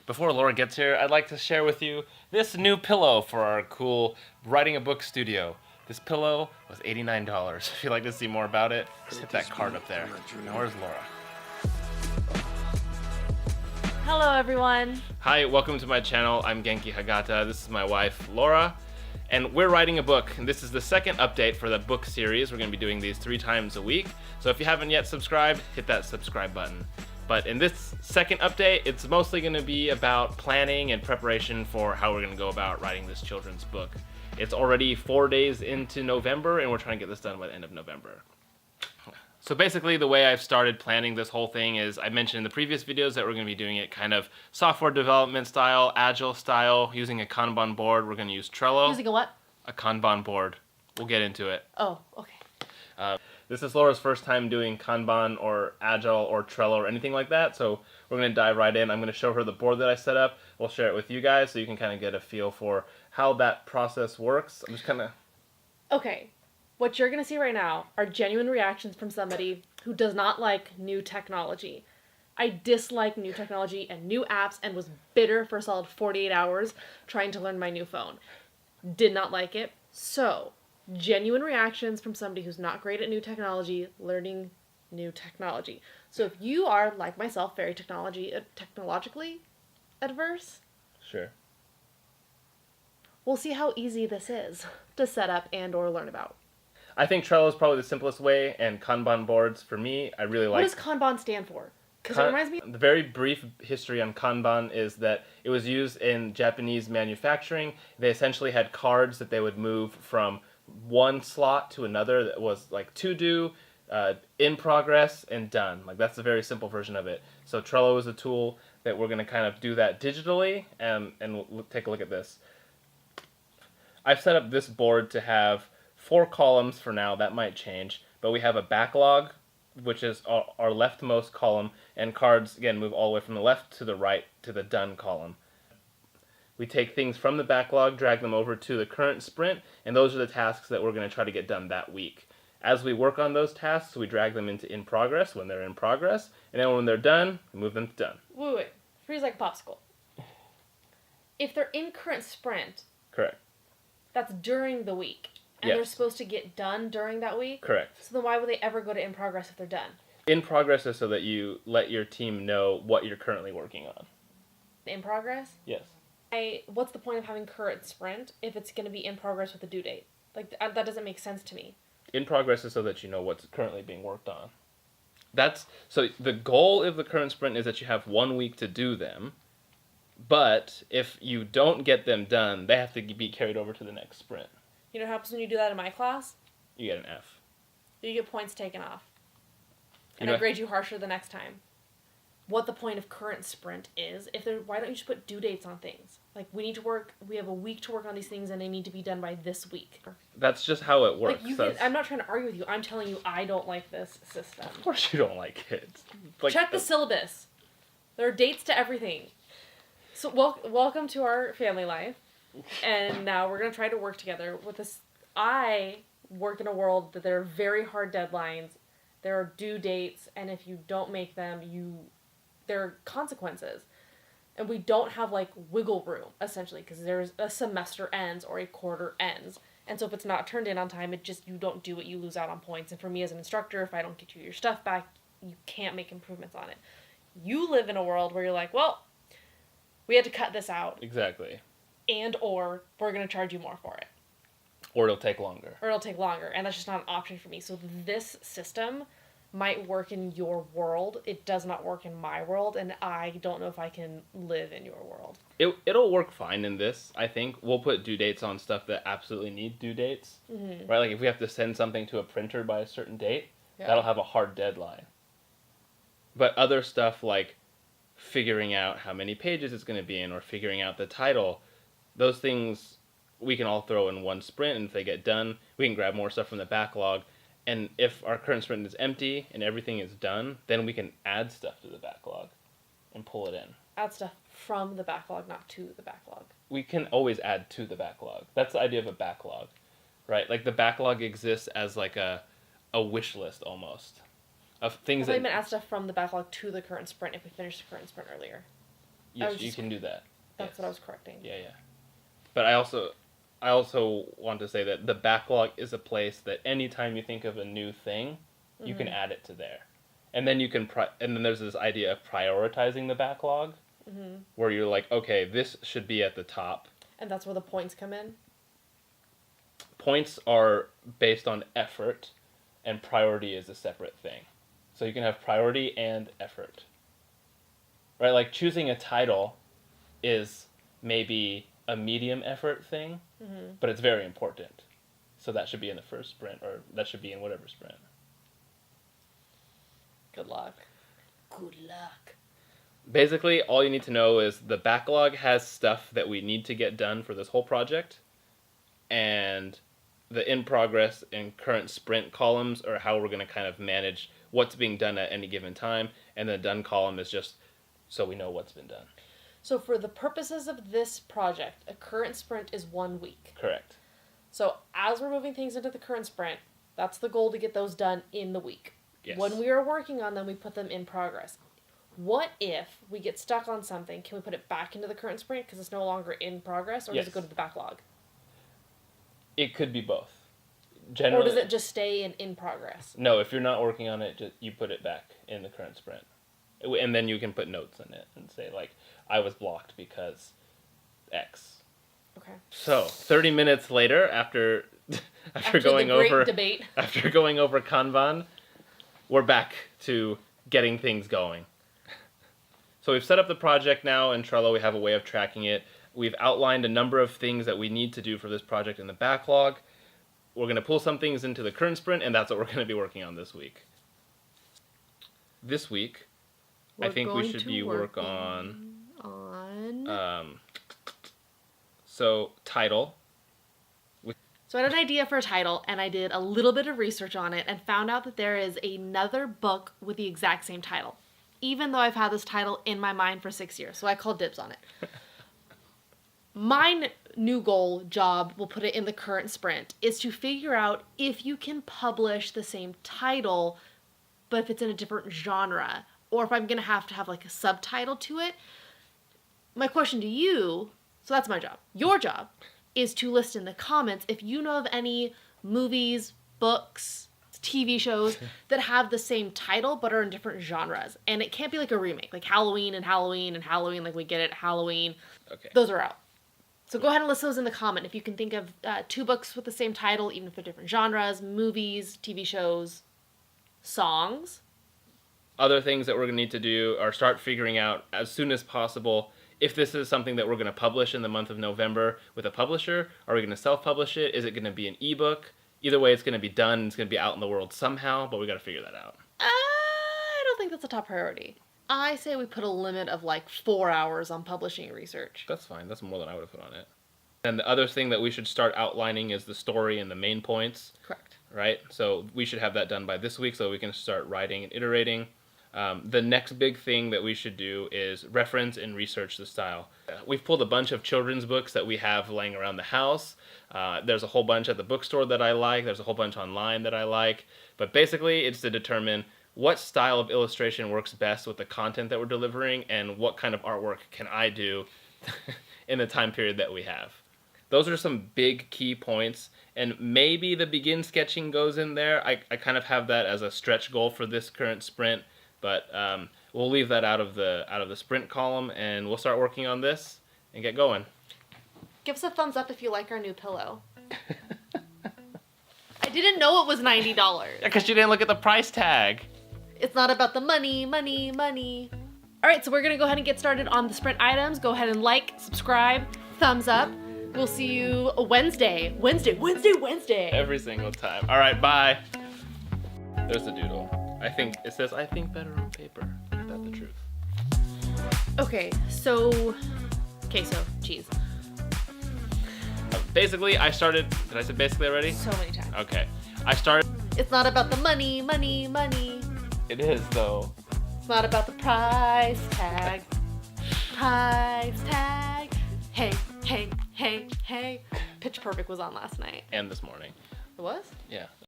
Before Laura gets here, I'd like to share with you this new pillow for our cool writing a book studio. This pillow was $89. If you'd like to see more about it, just hit that card up there. Now where's Laura? Hello everyone. Hi, welcome to my channel. I'm Genki Hagata. This is my wife, Laura. And we're writing a book, and this is the second update for the book series. We're going to be doing these 3 times a week. So if you haven't yet subscribed, hit that subscribe button. But in this second update, it's mostly going to be about planning and preparation for how we're going to go about writing this children's book. It's already 4 days into November, and we're trying to get this done by the end of November. So basically, the way I've started planning this whole thing is, I mentioned in the previous videos that we're going to be doing it kind of software development style, agile style, using a Kanban board. We're going to use Trello. Using a what? A Kanban board. We'll get into it. Oh, okay. This is Laura's first time doing Kanban or Agile or Trello or anything like that, so we're going to dive right in. I'm going to show her the board that I set up. We'll share it with you guys so you can kind of get a feel for how that process works. I'm just kind of... Okay. What you're going to see right now are genuine reactions from somebody who does not like new technology. I dislike new technology and new apps and was bitter for a solid 48 hours trying to learn my new phone. Did not like it. So, genuine reactions from somebody who's not great at new technology, learning new technology. So if you are, like myself, very technologically adverse, Sure. we'll see how easy this is to set up and or learn about. I think Trello is probably the simplest way, and Kanban boards, for me, I really like... What does Kanban stand for? Because it reminds me... The very brief history on Kanban is that it was used in Japanese manufacturing. They essentially had cards that they would move from one slot to another that was like to do, in progress, and done. Like, that's a very simple version of it. So Trello is a tool that we're going to kind of do that digitally, and we'll take a look at this. I've set up this board to have 4 columns for now. That might change, but we have a backlog, which is our leftmost column, and cards, again, move all the way from the left to the right to the done column. We take things from the backlog, drag them over to the current sprint, and those are the tasks that we're going to try to get done that week. As we work on those tasks, we drag them into in progress when they're in progress, and then when they're done, we move them to done. Wait. Freeze like a popsicle. If they're in current sprint... Correct. That's during the week. And Yes. they're supposed to get done during that week? Correct. So then why would they ever go to in progress if they're done? In progress is so that you let your team know what you're currently working on. In progress? Yes. What's the point of having current sprint if it's going to be in progress with a due date? Like, that doesn't make sense to me. In progress is so that you know what's currently being worked on. So the goal of the current sprint is that you have 1 week to do them, but if you don't get them done, they have to be carried over to the next sprint. You know what happens when you do that in my class? You get an F. You get points taken off. And You know- I grade you harsher the next time. What the point of current sprint is, why don't you just put due dates on things? Like, we have a week to work on these things and they need to be done by this week. That's just how it works. I'm not trying to argue with you. I'm telling you I don't like this system. Of course you don't like it. Like, Check the syllabus. There are dates to everything. So welcome to our family life. And now we're going to try to work together with this. I work in a world that there are very hard deadlines. There are due dates. And if you don't make them, there are consequences. And we don't have, like, wiggle room, essentially, because there's a semester ends or a quarter ends. And so if it's not turned in on time, you don't do it, you lose out on points. And for me as an instructor, if I don't get you your stuff back, you can't make improvements on it. You live in a world where you're like, well, we had to cut this out. Exactly. Or we're going to charge you more for it. Or it'll take longer. And that's just not an option for me. So this system might work in your world. It does not work in my world, and I don't know if I can live in your world. It'll work fine in this, I think. We'll put due dates on stuff that absolutely need due dates. Mm-hmm. Right? Like, if we have to send something to a printer by a certain date, that'll have a hard deadline. But other stuff like figuring out how many pages it's going to be in or figuring out the title, those things we can all throw in one sprint, and if they get done, we can grab more stuff from the backlog. And if our current sprint is empty and everything is done, then we can add stuff to the backlog and pull it in. Add stuff from the backlog, not to the backlog. We can always add to the backlog. That's the idea of a backlog, right? Like, the backlog exists as like a wish list almost of things I meant add stuff from the backlog to the current sprint if we finish the current sprint earlier. Yes, you can do that. That's what I was correcting. Yeah. But I also want to say that the backlog is a place that anytime you think of a new thing, you can add it to there. And then you can and then there's this idea of prioritizing the backlog, where you're like, okay, this should be at the top. And that's where the points come in? Points are based on effort, and priority is a separate thing. So you can have priority and effort. Right? Like choosing a title is maybe a medium effort thing, but it's very important. So that should be in the first sprint, or that should be in whatever sprint. Good luck. Good luck. Basically, all you need to know is the backlog has stuff that we need to get done for this whole project, and the in progress and current sprint columns are how we're going to kind of manage what's being done at any given time, and the done column is just so we know what's been done. So for the purposes of this project, a current sprint is 1 week. Correct. So as we're moving things into the current sprint, that's the goal, to get those done in the week. Yes. When we are working on them, we put them in progress. What if we get stuck on something? Can we put it back into the current sprint because it's no longer in progress, or does it go to the backlog? It could be both. Generally, or does it just stay in progress? No, if you're not working on it, you put it back in the current sprint. And then you can put notes in it and say, like, I was blocked because X. Okay. So 30 minutes later, after going the great over debate, after going over Kanban, we're back to getting things going. So we've set up the project now in Trello. We have a way of tracking it. We've outlined a number of things that we need to do for this project in the backlog. We're going to pull some things into the current sprint, and that's what we're going to be working on this week. This week, I think we should be work on so title. So I had an idea for a title, and I did a little bit of research on it and found out that there is another book with the exact same title, even though I've had this title in my mind for 6 years. So I called dibs on it. My new goal, job, we'll put it in the current sprint, is to figure out if you can publish the same title, but if it's in a different genre, or if I'm going to have like a subtitle to it. My question to you, so that's my job. Your job is to list in the comments if you know of any movies, books, TV shows that have the same title but are in different genres. And it can't be like a remake, like Halloween and Halloween and Halloween, like we get it, Halloween. Okay. Those are out. So go ahead and list those in the comment if you can think of 2 books with the same title, even if they're different genres, movies, TV shows, songs. Other things that we're going to need to do are start figuring out as soon as possible if this is something that we're going to publish in the month of November with a publisher. Are we going to self-publish it? Is it going to be an ebook? Either way, it's going to be done. It's going to be out in the world somehow, but we got to figure that out. I don't think that's a top priority. I say we put a limit of like 4 hours on publishing research. That's fine. That's more than I would have put on it. And the other thing that we should start outlining is the story and the main points. Correct. Right? So we should have that done by this week so we can start writing and iterating. The next big thing that we should do is reference and research the style. We've pulled a bunch of children's books that we have laying around the house. There's a whole bunch at the bookstore that I like. There's a whole bunch online that I like. But basically, it's to determine what style of illustration works best with the content that we're delivering and what kind of artwork can I do in the time period that we have. Those are some big key points, and maybe the begin sketching goes in there. I kind of have that as a stretch goal for this current sprint. But we'll leave that out of the sprint column, and we'll start working on this and get going. Give us a thumbs up if you like our new pillow. I didn't know it was $90. Yeah, because you didn't look at the price tag. It's not about the money, money, money. All right, so we're going to go ahead and get started on the sprint items. Go ahead and like, subscribe, thumbs up. We'll see you Wednesday. Every single time. All right, bye. There's the doodle. It says, I think better on paper. Isn't that the truth? Okay, so cheese. Basically, did I say basically already? So many times. Okay. It's not about the money, money, money. It is, though. It's not about the price tag. Price tag. Hey, hey, hey, hey. Pitch Perfect was on last night. And this morning. It was? Yeah.